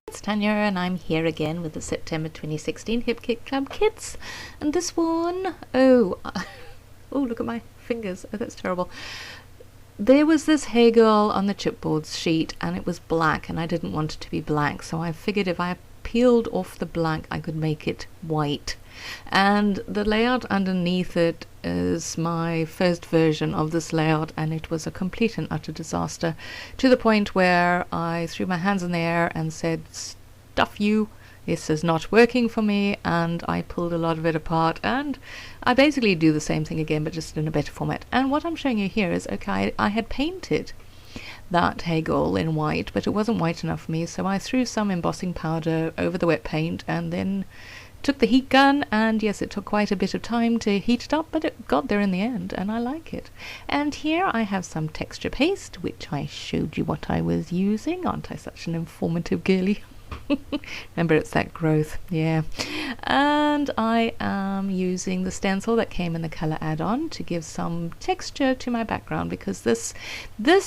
It's Tanya and I'm here again with the September 2016 Hip Kit Club kits. And this one, oh, look at my fingers. Oh, that's terrible. There was this Hey Girl on the chipboard sheet and it was black and I didn't want it to be black. So I figured if I peeled off the black, I could make it white. And the layout underneath it is my first version of this layout, and it was a complete and utter disaster, to the point where I threw my hands in the air and said, stuff you, this is not working for me, and I pulled a lot of it apart, and I basically do the same thing again but just in a better format. And what I'm showing you here is, okay, I had painted that Hey Girl in white, but it wasn't white enough for me, so I threw some embossing powder over the wet paint and then took the heat gun, and yes, it took quite a bit of time to heat it up, but it got there in the end, and I like it. And here I have some texture paste, which I showed you what I was using. Aren't I such an informative girly? Remember, it's that growth, yeah. And I am using the stencil that came in the color add-on to give some texture to my background, because this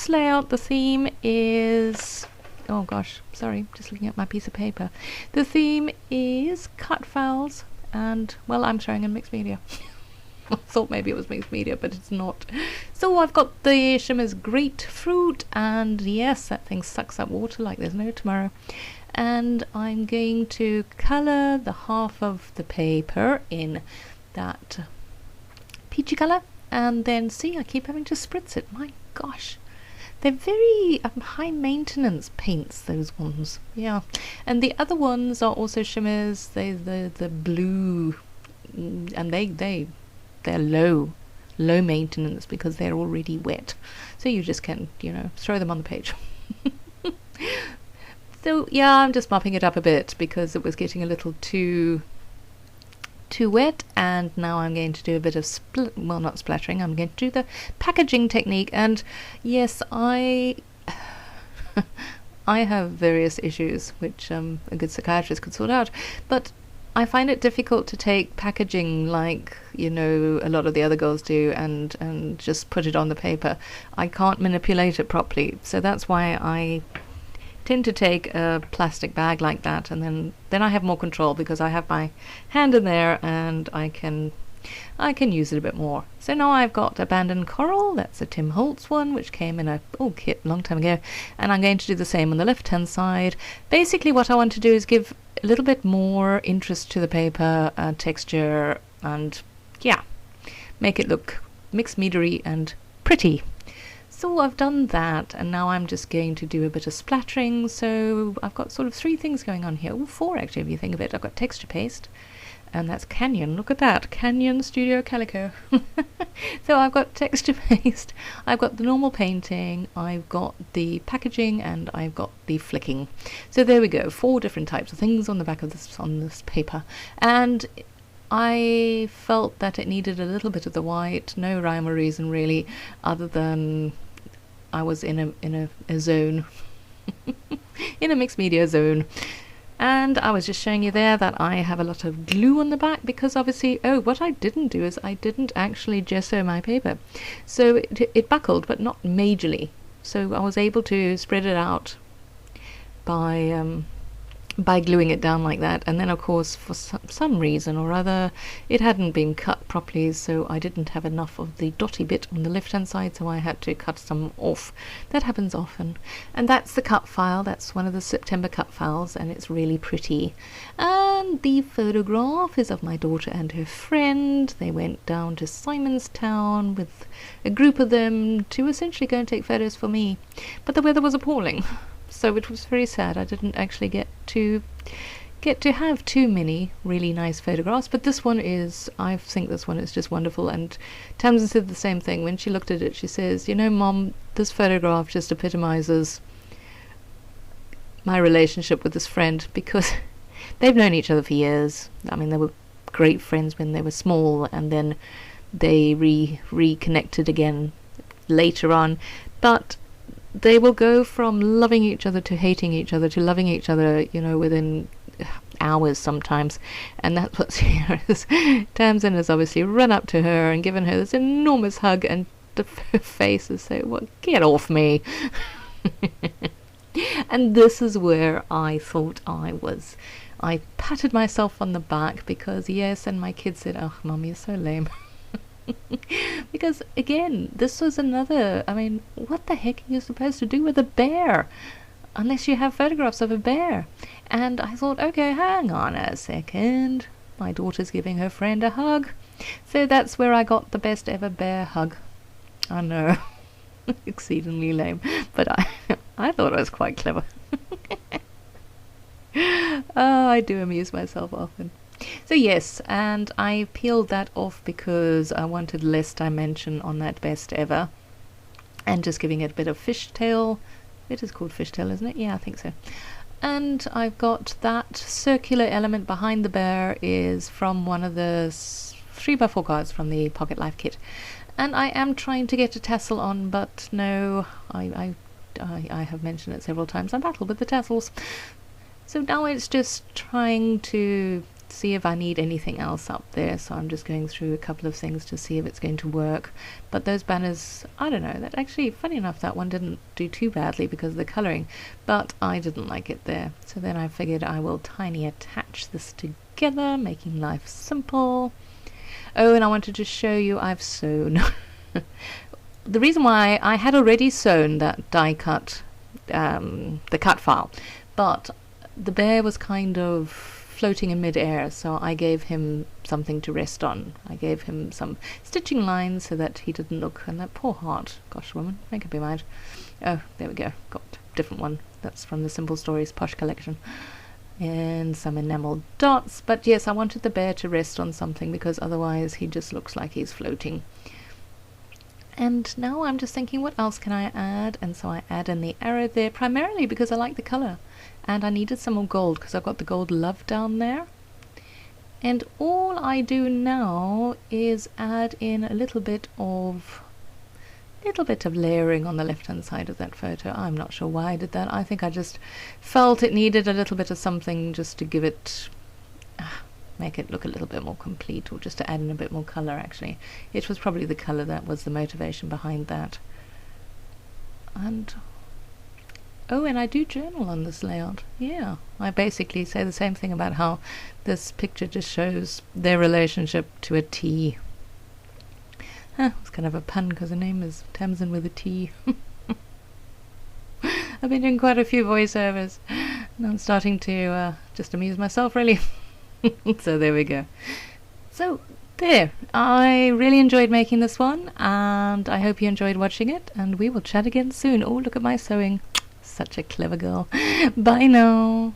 layout, the theme is... oh gosh, sorry, just looking at my piece of paper. The theme is cut files, and well, I'm showing in mixed media. I thought maybe it was mixed media, but it's not. So I've got the Shimmer's Grapefruit, and yes, that thing sucks up water like there's no tomorrow. And I'm going to color the half of the paper in that peachy color, and then see, I keep having to spritz it. My gosh. They're very high maintenance paints, those ones. Yeah. And the other ones are also shimmers. The blue, and they're low maintenance because they're already wet. So you just can, throw them on the page. So yeah, I'm just mopping it up a bit because it was getting a little too wet, and now I'm going to do a bit of not splattering, I'm going to do the packaging technique. And yes, I have various issues which a good psychiatrist could sort out, but I find it difficult to take packaging like a lot of the other girls do and just put it on the paper. I can't manipulate it properly, so that's why I tend to take a plastic bag like that, and then I have more control because I have my hand in there and I can use it a bit more. So now I've got Abandoned Coral. That's a Tim Holtz one which came in a kit a long time ago, and I'm going to do the same on the left hand side. Basically what I want to do is give a little bit more interest to the paper, texture, and yeah, make it look mixed mediary and pretty. So I've done that, and now I'm just going to do a bit of splattering. So I've got sort of three things going on here. Four actually, if you think of it. I've got texture paste, and that's Canyon. Look at that, Canyon Studio Calico. So I've got texture paste, I've got the normal painting, I've got the packaging, and I've got the flicking. So there we go, four different types of things on the back of this paper. And I felt that it needed a little bit of the white. No rhyme or reason really, other than I was in a zone, in a mixed media zone. And I was just showing you there that I have a lot of glue on the back because obviously, what I didn't do is I didn't actually gesso my paper. So it buckled, but not majorly. So I was able to spread it out by gluing it down like that. And then of course for some reason or other it hadn't been cut properly, so I didn't have enough of the dotty bit on the left hand side, so I had to cut some off. That happens often. And that's the cut file. That's one of the September cut files, and it's really pretty. And the photograph is of my daughter and her friend. They went down to Simonstown with a group of them to essentially go and take photos for me, but the weather was appalling. So it was very sad. I didn't actually get to have too many really nice photographs, but this one is, I think this one is just wonderful. And Tamsin said the same thing when she looked at it. She says, Mom, this photograph just epitomizes my relationship with this friend, because they've known each other for years. I mean, they were great friends when they were small, and then they reconnected again later on, but they will go from loving each other to hating each other to loving each other, within hours sometimes. And that's what's here is Tamsin has obviously run up to her and given her this enormous hug, and the face is so, well, get off me. And this is where I thought I patted myself on the back because, yes, and my kids said, oh, Mum, you're so lame. Because, again, this was another, I mean, what the heck are you supposed to do with a bear? Unless you have photographs of a bear. And I thought, okay, hang on a second. My daughter's giving her friend a hug. So that's where I got the best ever bear hug. I know. Exceedingly lame. But I thought it was quite clever. Oh, I do amuse myself often. So yes, and I peeled that off because I wanted less dimension on that best ever. And just giving it a bit of fishtail. It is called fishtail, isn't it? Yeah, I think so. And I've got that circular element behind the bear is from one of the 3x4 cards from the Pocket Life kit. And I am trying to get a tassel on, but no, I have mentioned it several times. I battle with the tassels. So now it's just trying to see if I need anything else up there. So I'm just going through a couple of things to see if it's going to work. But those banners, I don't know, that actually, funny enough, that one didn't do too badly because of the colouring, but I didn't like it there. So then I figured I will tiny attach this together, making life simple. Oh, and I wanted to show you I've sewn. The reason why I had already sewn that die cut, the cut file, but the bear was kind of floating in mid-air, so I gave him something to rest on. I gave him some stitching lines so that he didn't look, and that poor heart, gosh woman, make up your mind. Oh, there we go, got a different one. That's from the Simple Stories Posh collection. And some enamel dots, but yes, I wanted the bear to rest on something because otherwise he just looks like he's floating. And now I'm just thinking, what else can I add? And so I add in the arrow there, primarily because I like the colour. And I needed some more gold because I've got the gold love down there. And all I do now is add in a little bit of layering on the left hand side of that photo. I'm not sure why I did that. I think I just felt it needed a little bit of something just to give it, make it look a little bit more complete, or just to add in a bit more colour actually. It was probably the colour that was the motivation behind that. And oh, and I do journal on this layout. Yeah, I basically say the same thing about how this picture just shows their relationship to a T. It's kind of a pun because the name is Tamsin with a T. I've been doing quite a few voiceovers, and I'm starting to just amuse myself, really. So there we go. So there, I really enjoyed making this one, and I hope you enjoyed watching it, and we will chat again soon. Oh, look at my sewing. Such a clever girl. Bye now.